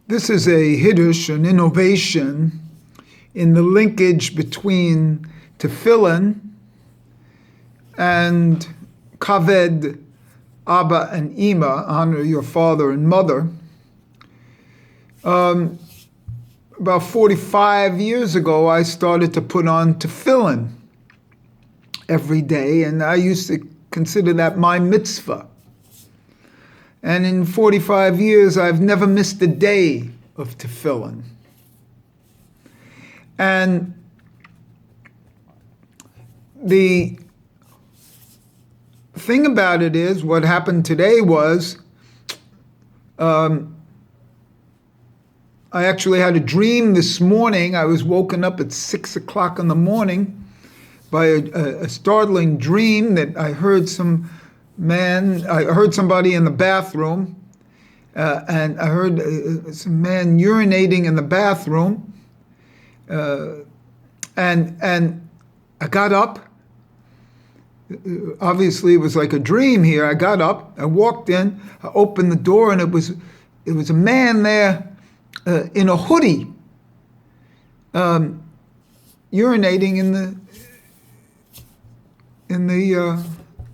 This is a hiddush, an innovation in the linkage between Tefillin and Kaved, Abba and Ima, honor your father and mother. About 45 years ago, I started to put on Tefillin every day, and I used to consider that my mitzvah. And in 45 years, I've never missed a day of Tefillin. And the thing about it is, what happened today was, I actually had a dream this morning. I was woken up at 6 o'clock in the morning by a startling dream that I heard I heard somebody in the bathroom, and I heard some man urinating in the bathroom, and I got up. Obviously, it was like a dream here. I got up, I walked in, I opened the door, and it was a man there in a hoodie, urinating in the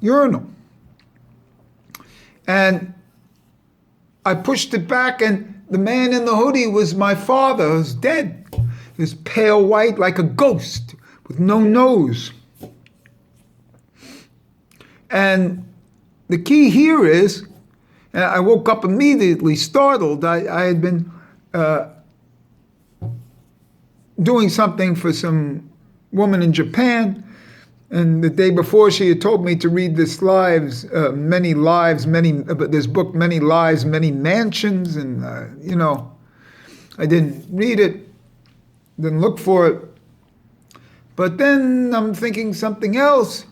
urinal. And I pushed it back, and the man in the hoodie was my father, who's dead. He was pale white like a ghost with no nose. And the key here is, and I woke up immediately startled. I had been doing something for some woman in Japan, and the day before she had told me to read this book, Many Lives, Many Mansions, and I didn't read it, didn't look for it. But then I'm thinking something else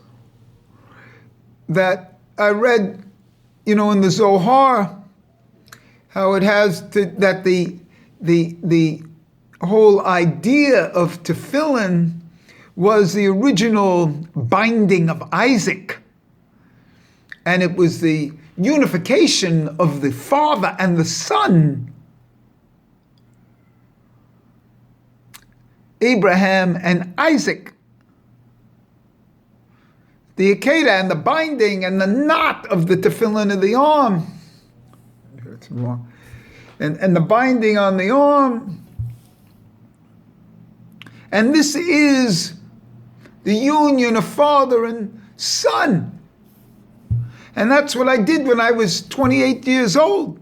that I read, in the Zohar, how it has that the whole idea of Tefillin was the original binding of Isaac. And it was the unification of the father and the son, Abraham and Isaac. The Akeda and the binding and the knot of the Tefillin of the arm. That's wrong. And the binding on the arm. And this is the union of father and son. And that's what I did when I was 28 years old.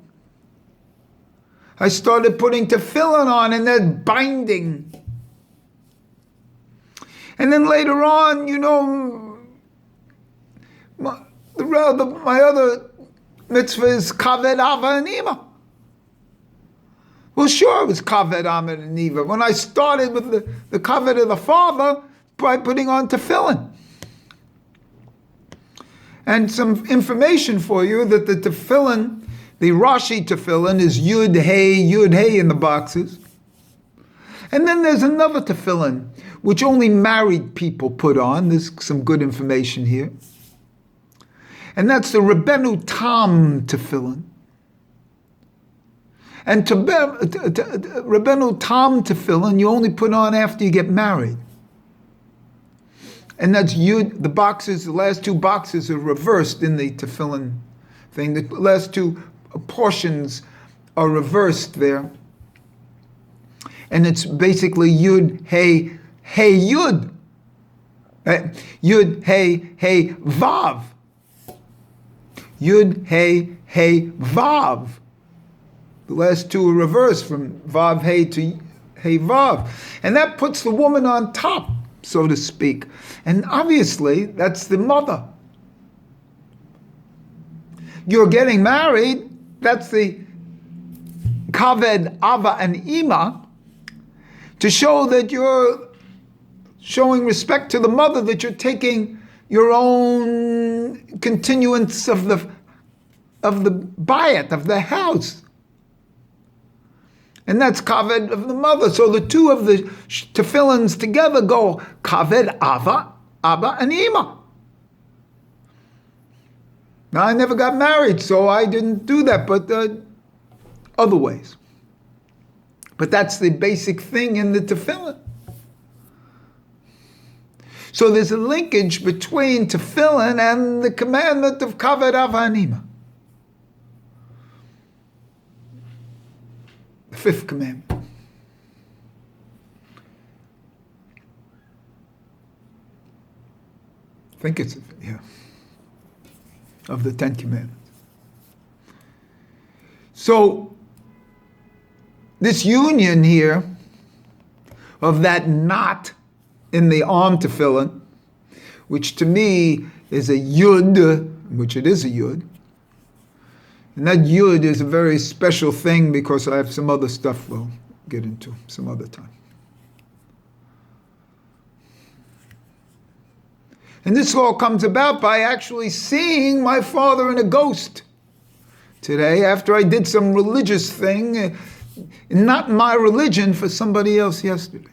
I started putting Tefillin on and that binding. And then later on, my other mitzvah is Kaved, Ava, and Ima. Well, sure, it was Kaved, Ava, and Ima. When I started with the Kaved of the father, by putting on Tefillin. And some information for you that the Tefillin, the Rashi Tefillin, is Yud Hey in the boxes. And then there's another Tefillin, which only married people put on. There's some good information here. And that's the Rebbeinu Tam Tefillin. And Rebbeinu Tam Tefillin, you only put on after you get married. And that's Yud, the last two boxes are reversed in the Tefillin thing. The last two portions are reversed there. And it's basically Yud, Hey, Yud. Yud, Hey, Vav. Yud, Hey, Vav. The last two are reversed from Vav, Hey to Hey, Vav. And that puts the woman on top, so to speak. And obviously, that's the mother. You're getting married, that's the Kaved, Ava, and Ima, to show that you're showing respect to the mother, that you're taking your own continuance of the bayit, of the house. And that's Kaved of the mother. So the two of the tefillins together go Kaved, Ava, Abba, and Ima. Now, I never got married, so I didn't do that, but other ways. But that's the basic thing in the tefillin. So there's a linkage between tefillin and the commandment of kavod av ha'anima. The fifth commandment. I think it's, of the 10 commandments. So, this union here of that knot in the arm tefillin, which to me is a yud, which it is a yud, and that yud is a very special thing because I have some other stuff we'll get into some other time. And this all comes about by actually seeing my father in a ghost today after I did some religious thing, not my religion, for somebody else yesterday.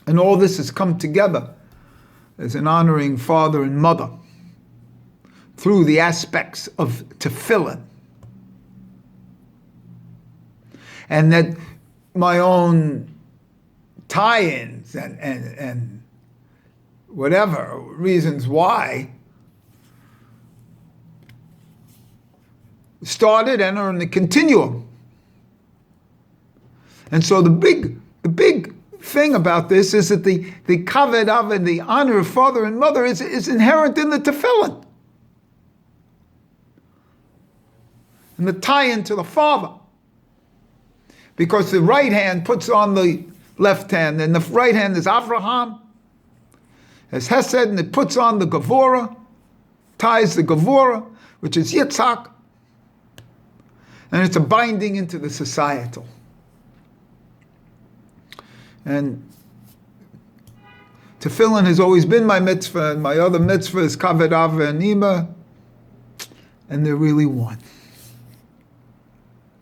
And all this has come together as an honoring father and mother through the aspects of tefillin. And that my own tie-ins and whatever reasons why started and are in the continuum. And so the big thing about this is that the kavod av and the honor of father and mother is inherent in the tefillin. And the tie-in to the father. Because the right hand puts on the left hand, and the right hand is Avraham, as Hesed, and it puts on the Gevurah, ties the Gevurah, which is Yitzhak, and it's a binding into the societal. And tefillin has always been my mitzvah, and my other mitzvah is kavod av ha'anima, and they're really one.